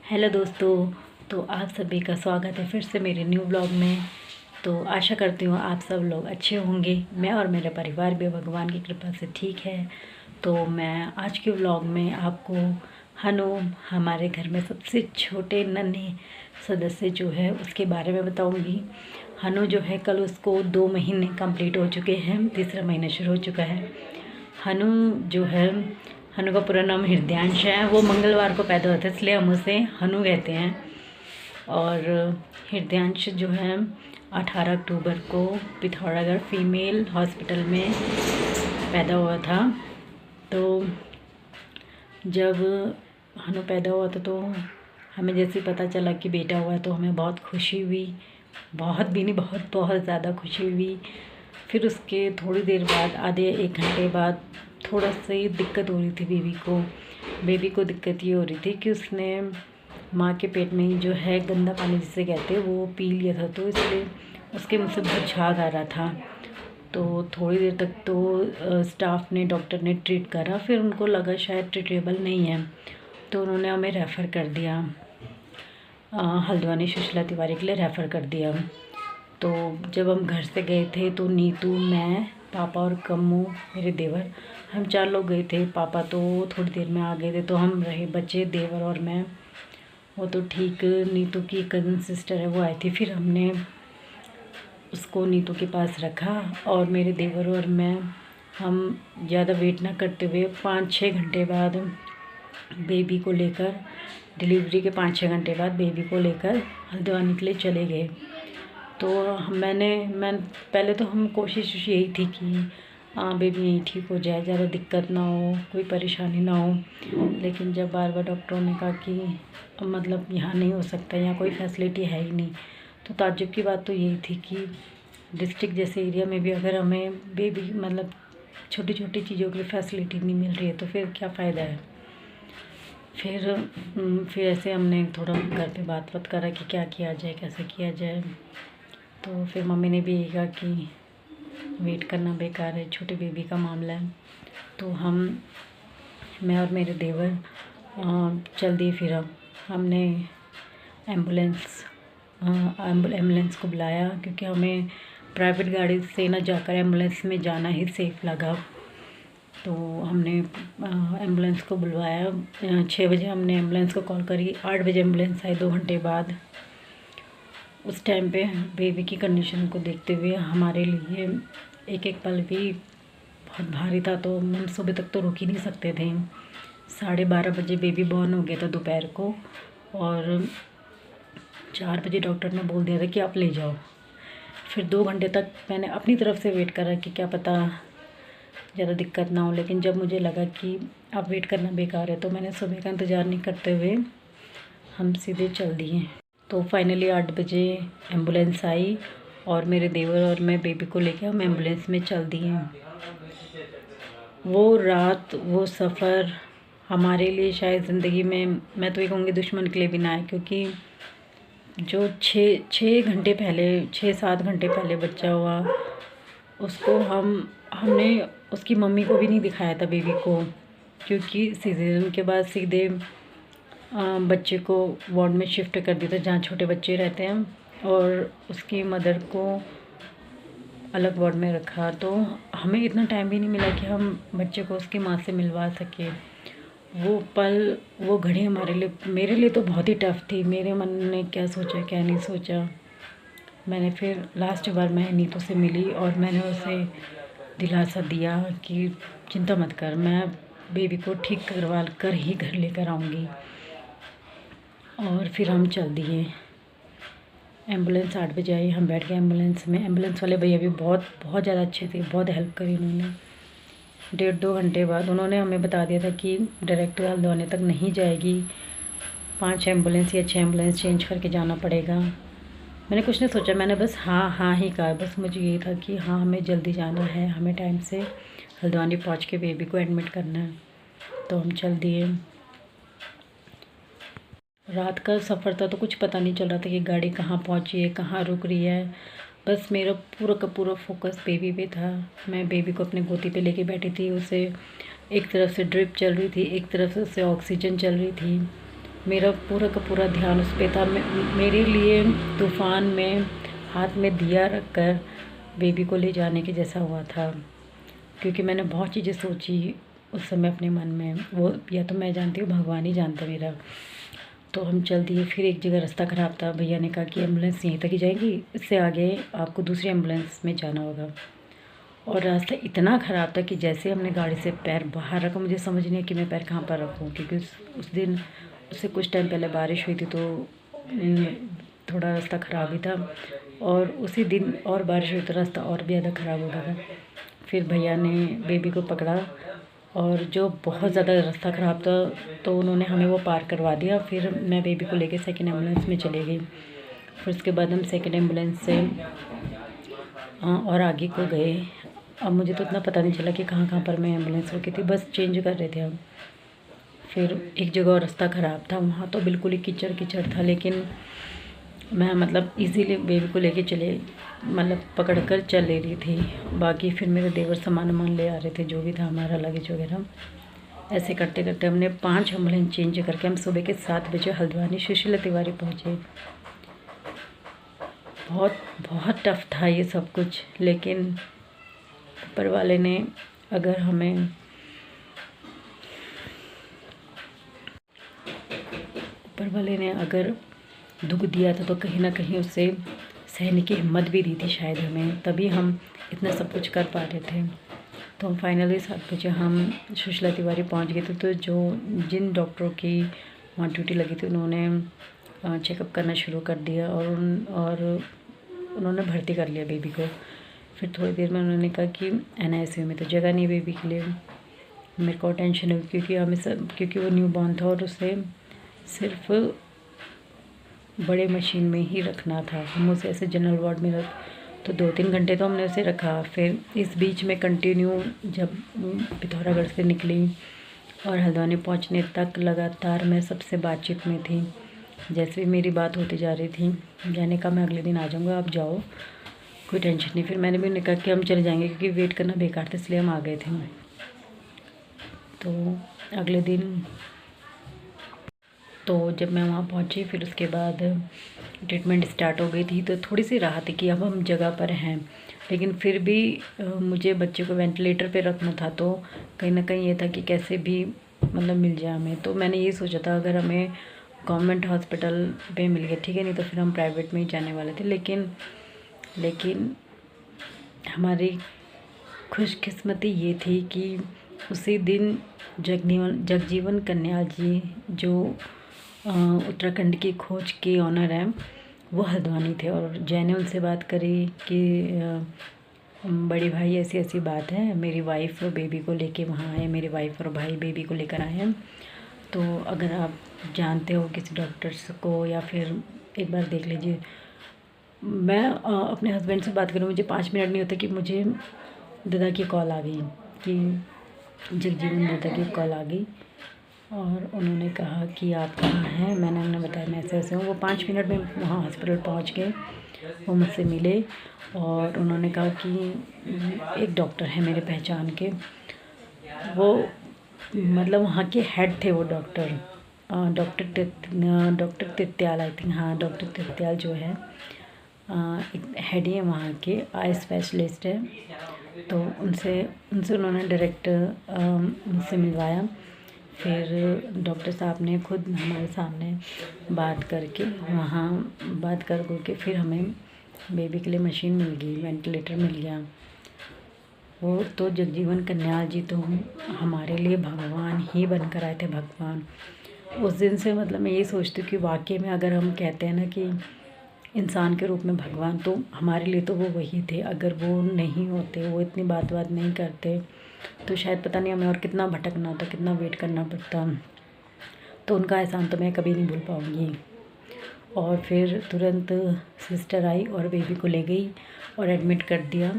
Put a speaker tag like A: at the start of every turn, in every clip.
A: Hello दोस्तों। तो आप सभी का स्वागत है फिर से मेरे न्यू ब्लॉग में। तो आशा करती हूँ आप सब लोग अच्छे होंगे। मैं और मेरा परिवार भी भगवान की कृपा से ठीक है। तो मैं आज के ब्लॉग में आपको हनु, हमारे घर में सबसे छोटे नन्हे सदस्य जो है उसके बारे में बताऊँगी। हनु जो है कल उसको 2 महीने कंप्लीट हो चुके हैं, तीसरा महीना शुरू हो चुका है। हनु जो है, हनु का पूरा नाम हृदयांश है। वो मंगलवार को पैदा होता है इसलिए हम उसे हनु कहते हैं। और हृदयांश जो है 18 अक्टूबर को पिथौरागढ़ फीमेल हॉस्पिटल में पैदा हुआ था। तो जब हनु पैदा हुआ था तो हमें जैसे पता चला कि बेटा हुआ तो हमें बहुत खुशी हुई। बहुत भी नहीं, बहुत बहुत ज़्यादा खुशी हुई। फिर उसके थोड़ी देर बाद, आधे 1 घंटे बाद थोड़ा सी दिक्कत हो रही थी बेबी को दिक्कत ये हो रही थी कि उसने माँ के पेट में ही जो है गंदा पानी जिसे कहते हैं वो पी लिया था, तो इसलिए उसके मुँह से बहुत झाग आ रहा था। तो थोड़ी देर तक तो स्टाफ ने, डॉक्टर ने ट्रीट करा। फिर उनको लगा शायद ट्रीटेबल नहीं है तो उन्होंने हमें रेफ़र कर दिया, हल्द्वानी सुशीला तिवारी के लिए रेफ़र कर दिया। तो जब हम घर से गए थे तो नीतू, मैं, पापा और कम्मू मेरे देवर, हम 4 लोग गए थे। पापा तो थोड़ी देर में आ गए थे, तो हम रहे बच्चे, देवर और मैं। वो तो ठीक, नीतू की कज़न सिस्टर है वो आई थी। फिर हमने उसको नीतू के पास रखा और मेरे देवर और मैं, हम ज़्यादा वेट ना करते हुए 5-6 घंटे बाद बेबी को लेकर, डिलीवरी के 5-6 घंटे बाद बेबी को लेकर हल्द्वानी के लिए चले गए। तो मैं पहले तो हम कोशिश यही थी कि बेबी यहीं ठीक हो जाए, ज़्यादा दिक्कत ना हो, कोई परेशानी ना हो। लेकिन जब बार बार डॉक्टरों ने कहा कि मतलब यहाँ नहीं हो सकता, यहाँ कोई फैसिलिटी है ही नहीं, तो ताज्जुब की बात तो यही थी कि डिस्ट्रिक्ट जैसे एरिया में भी अगर हमें बेबी मतलब छोटी छोटी चीज़ों के लिए फैसिलिटी नहीं मिल रही है तो फिर क्या फ़ायदा है। फिर ऐसे हमने थोड़ा घर पे बात करा कि क्या किया जाए, कैसे किया जाए। तो फिर मम्मी ने भी यही कहा कि वेट करना बेकार है, छोटे बेबी का मामला है। तो मैं और मेरे देवर चल दिए। फिर हमने एम्बुलेंस को बुलाया, क्योंकि हमें प्राइवेट गाड़ी से ना जाकर एम्बुलेंस में जाना ही सेफ़ लगा। तो हमने एम्बुलेंस को बुलवाया। 6 बजे हमने एम्बुलेंस को कॉल करी, 8 बजे एम्बुलेंस आई 2 घंटे बाद। उस टाइम पे बेबी की कंडीशन को देखते हुए हमारे लिए एक एक पल भी बहुत भारी था। तो हम सुबह तक तो रुक ही नहीं सकते थे। 12:30 बजे बेबी बॉर्न हो गया था दोपहर को, और 4 बजे डॉक्टर ने बोल दिया था कि आप ले जाओ। फिर 2 घंटे तक मैंने अपनी तरफ से वेट करा कि क्या पता ज़्यादा दिक्कत ना हो। लेकिन जब मुझे लगा कि अब वेट करना बेकार है तो मैंने सुबह का इंतज़ार नहीं करते हुए हम सीधे चल दिए। तो फाइनली 8 बजे एम्बुलेंस आई और मेरे देवर और मैं बेबी को लेकर हम एम्बुलेंस में चल दिए। वो रात, वो सफ़र हमारे लिए शायद ज़िंदगी में, मैं तो ये कहूँगी दुश्मन के लिए भी ना है, क्योंकि जो 6 घंटे पहले, 6-7 घंटे पहले बच्चा हुआ, उसको हमने उसकी मम्मी को भी नहीं दिखाया था बेबी को, क्योंकि सीज़ेरियन के बाद सीधे बच्चे को वार्ड में शिफ्ट कर दिया था जहाँ छोटे बच्चे रहते हैं, और उसकी मदर को अलग वार्ड में रखा। तो हमें इतना टाइम भी नहीं मिला कि हम बच्चे को उसकी माँ से मिलवा सके। वो पल, वो घड़ी हमारे लिए, मेरे लिए तो बहुत ही टफ़ थी। मेरे मन ने क्या सोचा क्या नहीं सोचा। मैंने फिर लास्ट बार मैं नीतू से मिली और मैंने उसे दिलासा दिया कि चिंता मत कर, मैं बेबी को ठीक करवा कर ही घर लेकर आऊँगी। और फिर हम चल दिए। एम्बुलेंस 8 बजे आई, हम बैठ गए एम्बुलेंस में। एम्बुलेंस वाले भैया भी बहुत बहुत ज़्यादा अच्छे थे, बहुत हेल्प करी उन्होंने। 1.5-2 घंटे बाद उन्होंने हमें बता दिया था कि डायरेक्ट हल्द्वानी तक नहीं जाएगी, 5 एम्बुलेंस या 6 एम्बुलेंस चेंज करके जाना पड़ेगा। मैंने कुछ नहीं सोचा, मैंने बस हाँ हाँ ही कहा। बस मुझे यही था कि हाँ, हमें जल्दी जाना है, हमें टाइम से हल्द्वानी पहुँच के बेबी को एडमिट करना है। तो हम चल दिए। रात का सफ़र था तो कुछ पता नहीं चल रहा था कि गाड़ी कहाँ पहुँची है, कहाँ रुक रही है। बस मेरा पूरा का पूरा फोकस बेबी पे था। मैं बेबी को अपने गोदी पे लेके बैठी थी। उसे एक तरफ से ड्रिप चल रही थी, एक तरफ से उसे ऑक्सीजन चल रही थी। मेरा पूरा का पूरा ध्यान उस पे था। मेरे लिए तूफ़ान में हाथ में दिया रख कर बेबी को ले जाने के जैसा हुआ था, क्योंकि मैंने बहुत चीज़ें सोची उस समय अपने मन में। वो या तो मैं जानती हूँ, भगवान ही जानता मेरा। तो हम चल दिए। फिर एक जगह रास्ता ख़राब था, भैया ने कहा कि एम्बुलेंस यहीं तक ही जाएगी, इससे आगे आपको दूसरी एम्बुलेंस में जाना होगा। और रास्ता इतना ख़राब था कि जैसे हमने गाड़ी से पैर बाहर रखा, मुझे समझ नहीं कि मैं पैर कहाँ पर रखूँ, क्योंकि उस दिन उससे कुछ टाइम पहले बारिश हुई थी, तो थोड़ा रास्ता ख़राब ही था। और उसी दिन और बारिश हुई तो रास्ता और भी ज़्यादा ख़राब हो गया था। फिर भैया ने बेबी को पकड़ा, और जो बहुत ज़्यादा रास्ता ख़राब था, तो उन्होंने हमें वो पार करवा दिया। फिर मैं बेबी को लेके सेकंड एम्बुलेंस में चली गई। फिर उसके बाद हम सेकंड एम्बुलेंस से और आगे को गए। अब मुझे तो इतना पता नहीं चला कि कहाँ कहाँ पर मैं एम्बुलेंस रुकी थी, बस चेंज कर रहे थे हम। फिर एक जगह और रास्ता ख़राब था, वहाँ तो बिल्कुल ही कीचड़ कीचड़ था, लेकिन मैं मतलब इजीली बेबी को लेके चले, मतलब पकड़ कर चल ले रही थी। बाकी फिर मेरे देवर सामान ले आ रहे थे, जो भी था हमारा लगेज वगैरह। ऐसे करते करते हमने 5 एम्बुलेंस चेंज करके हम सुबह के 7 बजे हल्द्वानी सुशीला तिवारी पहुँचे। बहुत बहुत टफ़ था ये सब कुछ, लेकिन ऊपर वाले ने अगर हमें ऊपर वाले ने अगर दुख दिया था, तो कहीं ना कहीं उससे सहने की हिम्मत भी दी थी शायद हमें, तभी हम इतना सब कुछ कर पा रहे थे। तो फाइनली 7 बजे हम सुशीला तिवारी पहुंच गए थे। तो जिन डॉक्टरों की वहाँ ड्यूटी लगी थी, उन्होंने चेकअप करना शुरू कर दिया, और उन्होंने भर्ती कर लिया बेबी को। फिर थोड़ी देर में उन्होंने कहा कि NICU में तो जगह नहीं बेबी के लिए। मेरे को टेंशन हुई, क्योंकि वो न्यू बॉर्न था और उसे सिर्फ बड़े मशीन में ही रखना था। हम उसे ऐसे जनरल वार्ड में तो 2-3 घंटे तो हमने उसे रखा। फिर इस बीच में कंटिन्यू जब पिथौरागढ़ से निकली और हल्द्वानी पहुंचने तक लगातार मैं सबसे बातचीत में थी। जैसे भी मेरी बात होती जा रही थी, मैंने कहा मैं अगले दिन आ जाऊँगा, आप जाओ, कोई टेंशन नहीं। फिर मैंने भी उन्हें कहा कि हम चले जाएंगे, क्योंकि वेट करना बेकार था, इसलिए हम आ गए थे। तो अगले दिन तो जब मैं वहाँ पहुँची, फिर उसके बाद ट्रीटमेंट स्टार्ट हो गई थी, तो थोड़ी सी राहत थी कि अब हम जगह पर हैं। लेकिन फिर भी मुझे बच्चे को वेंटिलेटर पे रखना था, तो कहीं ना कहीं ये था कि कैसे भी मतलब मिल जाए हमें। तो मैंने ये सोचा था अगर हमें गवर्नमेंट हॉस्पिटल पे मिल गया ठीक है, नहीं तो फिर हम प्राइवेट में ही जाने वाले थे। लेकिन हमारी खुशकिस्मती ये थी कि उसी दिन जगजीवन कन्याल जी, जो उत्तराखंड की खोज के ऑनर हैं, वो हल्द्वानी थे। और जय ने उनसे बात करी कि बड़ी भाई ऐसी ऐसी बात है, मेरी वाइफ बेबी को लेके वहाँ आए, मेरी वाइफ और भाई बेबी को लेकर आए हैं, तो अगर आप जानते हो किसी डॉक्टर्स को, या फिर एक बार देख लीजिए। मैं अपने हस्बैंड से बात करूँ, मुझे 5 मिनट नहीं होता कि मुझे दादा की कॉल आ गई, कि जगजीवन दादा की कॉल आ गई, और उन्होंने कहा कि आप कहाँ हैं। मैंने उन्हें बताया मैं ऐसे ऐसे हूँ। वो 5 मिनट में वहाँ हॉस्पिटल पहुँच गए, वो मुझसे मिले, और उन्होंने कहा कि एक डॉक्टर है मेरे पहचान के, वो मतलब वहाँ के हेड थे वो डॉक्टर, डॉक्टर तित्याल, आई थिंक, हाँ डॉक्टर तित्याल जो है एक हेड ही है वहाँ के, आई स्पेशलिस्ट है। तो उनसे उन्होंने डायरेक्ट मुझसे मिलवाया। फिर डॉक्टर साहब ने खुद हमारे सामने बात करके बात करके फिर हमें बेबी के लिए मशीन मिल गई, वेंटिलेटर मिल गया। वो तो जगजीवन कन्याल जी तो हमारे लिए भगवान ही बनकर आए थे, भगवान। उस दिन से मतलब मैं ये सोचती हूँ कि वाकई में अगर हम कहते हैं ना कि इंसान के रूप में भगवान, तो हमारे लिए तो वो वही थे। अगर वो नहीं होते, वो इतनी बात नहीं करते, तो शायद पता नहीं हमें और कितना भटकना होता, कितना वेट करना पड़ता। तो उनका एहसान तो मैं कभी नहीं भूल पाऊँगी। और फिर तुरंत सिस्टर आई और बेबी को ले गई और एडमिट कर दिया।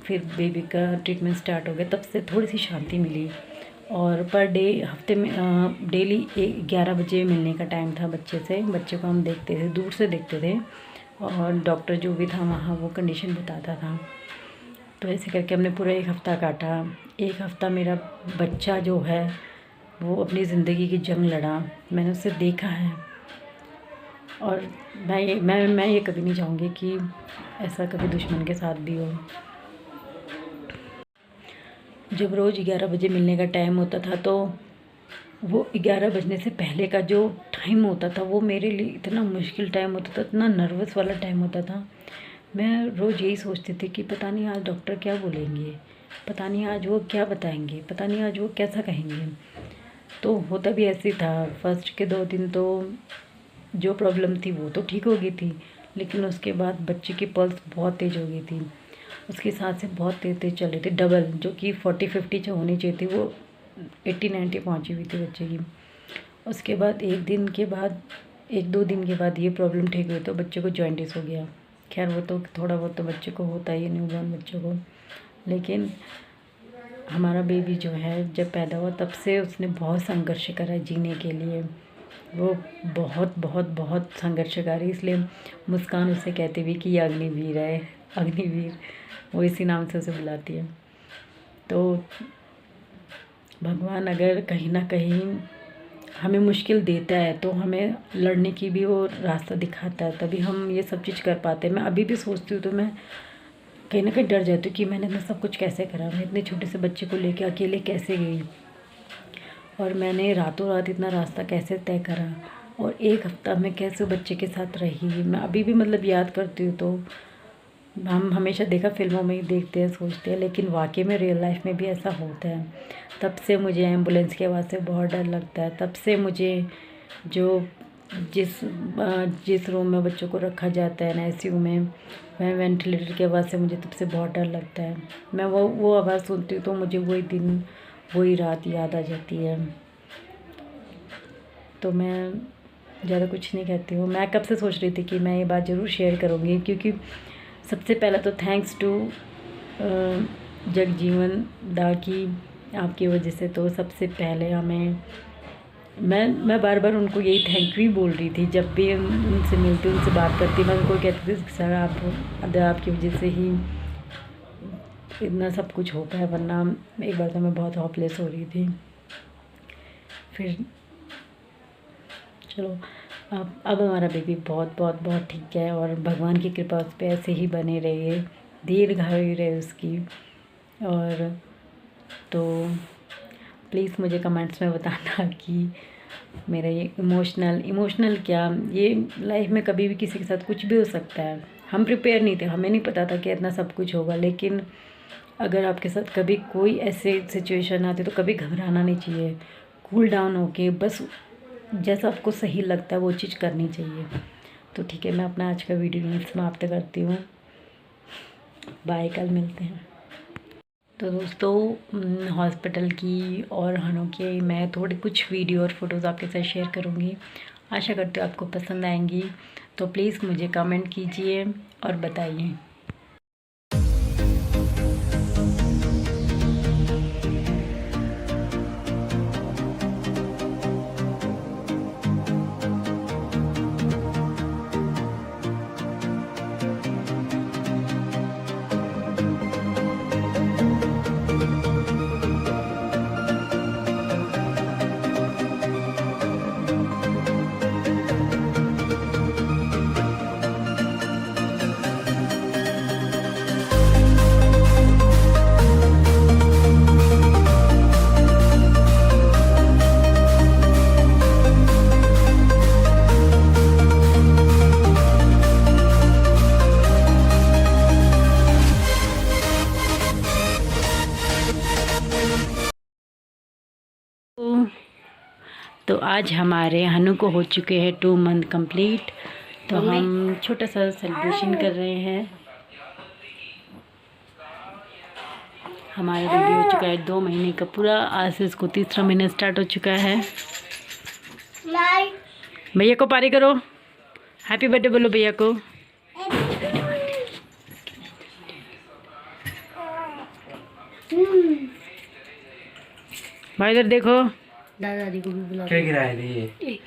A: फिर बेबी का ट्रीटमेंट स्टार्ट हो गया, तब से थोड़ी सी शांति मिली। और पर डे हफ्ते में डेली 11 बजे मिलने का टाइम था बच्चे से। बच्चे को हम देखते थे, दूर से देखते थे, और डॉक्टर जो भी था वहाँ वो कंडीशन बताता था। तो ऐसे करके हमने पूरा 1 हफ़्ता काटा। 1 हफ़्ता मेरा बच्चा जो है वो अपनी ज़िंदगी की जंग लड़ा, मैंने उसे देखा है। और मैं ये कभी नहीं चाहूँगी कि ऐसा कभी दुश्मन के साथ भी हो। जब रोज़ 11 बजे मिलने का टाइम होता था तो वो 11 बजने से पहले का जो टाइम होता था वो मेरे लिए इतना मुश्किल टाइम होता था, इतना नर्वस वाला टाइम होता था। मैं रोज़ यही सोचती थी कि पता नहीं आज डॉक्टर क्या बोलेंगे, पता नहीं आज वो क्या बताएंगे, पता नहीं आज वो कैसा कहेंगे। तो होता भी ऐसे था। फर्स्ट के 2 दिन तो जो प्रॉब्लम थी वो तो ठीक हो गई थी, लेकिन उसके बाद बच्चे की पल्स बहुत तेज़ हो गई थी, उसकी सांसें बहुत तेज़ तेज़ चल रही थी, डबल जो कि 40-50 जो होनी चाहिए थी वो 80-90 पहुँची हुई थी बच्चे की। उसके बाद 1-2 दिन के बाद ये प्रॉब्लम ठीक हुई तो बच्चे को जॉइंटिस हो गया। खैर वो तो थोड़ा बहुत तो बच्चे को होता ही है, न्यूबॉर्न बच्चों को। लेकिन हमारा बेबी जो है जब पैदा हुआ तब से उसने बहुत संघर्ष करा जीने के लिए। वो बहुत बहुत बहुत संघर्ष करी, इसलिए मुस्कान उसे कहती भी कि ये अग्निवीर है, अग्निवीर, वो इसी नाम से उसे बुलाती है। तो भगवान अगर कहीं ना कहीं हमें मुश्किल देता है तो हमें लड़ने की भी वो रास्ता दिखाता है, तभी हम ये सब चीज़ कर पाते हैं। मैं अभी भी सोचती हूँ तो मैं कहीं ना कहीं डर जाती हूँ कि मैंने इतना सब कुछ कैसे करा, मैं इतने छोटे से बच्चे को लेके अकेले कैसे गई, और मैंने रातों रात इतना रास्ता कैसे तय करा, और 1 हफ्ता मैं कैसे बच्चे के साथ रही। मैं अभी भी मतलब याद करती हूँ तो हम हमेशा देखा फिल्मों में ही देखते हैं, सोचते हैं, लेकिन वाकई में रियल लाइफ में भी ऐसा होता है। तब से मुझे एम्बुलेंस की आवाज़ से बहुत डर लगता है। तब से मुझे जो जिस रूम में बच्चों को रखा जाता है ना, ICU में, वह वेंटिलेटर की आवाज़ से मुझे तब से बहुत डर लगता है। मैं वो आवाज़ सुनती हूँ तो मुझे वही दिन वही रात याद आ जाती है। तो मैं ज़्यादा कुछ नहीं कहती हूँ। मैं कब से सोच रही थी कि मैं ये बात ज़रूर शेयर करूँगी, क्योंकि सबसे पहला तो थैंक्स टू जगजीवन दा की, आपकी वजह से तो सबसे पहले हमें मैं बार बार उनको यही थैंक यू बोल रही थी। जब भी उनसे मिलती, उनसे बात करती, मैं उनको कहती थी सर आपकी वजह से ही इतना सब कुछ हो पाया, वरना एक बार तो मैं बहुत होपलेस हो रही थी। फिर चलो अब हमारा बेबी बहुत बहुत बहुत ठीक है, और भगवान की कृपा उस पर ऐसे ही बने रहिए, दीर्घायु रहे उसकी। और तो प्लीज़ मुझे कमेंट्स में बताना कि मेरा ये इमोशनल क्या, ये लाइफ में कभी भी किसी के साथ कुछ भी हो सकता है। हम प्रिपेयर नहीं थे, हमें नहीं पता था कि इतना सब कुछ होगा, लेकिन अगर आपके साथ कभी कोई ऐसे सिचुएशन आती तो कभी घबराना नहीं चाहिए। कूल डाउन होके बस जैसा आपको सही लगता है वो चीज़ करनी चाहिए। तो ठीक है, मैं अपना आज का वीडियो यहीं समाप्त करती हूँ। बाय, कल मिलते हैं। तो दोस्तों हॉस्पिटल की और हनू की मैं थोड़ी कुछ वीडियो और फ़ोटोज़ आपके साथ शेयर करूँगी। आशा करती हूँ आपको पसंद आएंगी। तो प्लीज़ मुझे कमेंट कीजिए और बताइए। तो आज हमारे हनु को हो चुके हैं 2 मंथ कंप्लीट। तो हम छोटा सा सेलिब्रेशन कर रहे हैं। हमारा बेबी हो चुका है 2 महीने का पूरा। आज से इसको 3रा महीना स्टार्ट हो चुका है। भैया को पारी करो, हैप्पी बर्थडे बोलो भैया को। भाई इधर देखो,
B: दादाजी को भी बुला। क्या गिराया ये?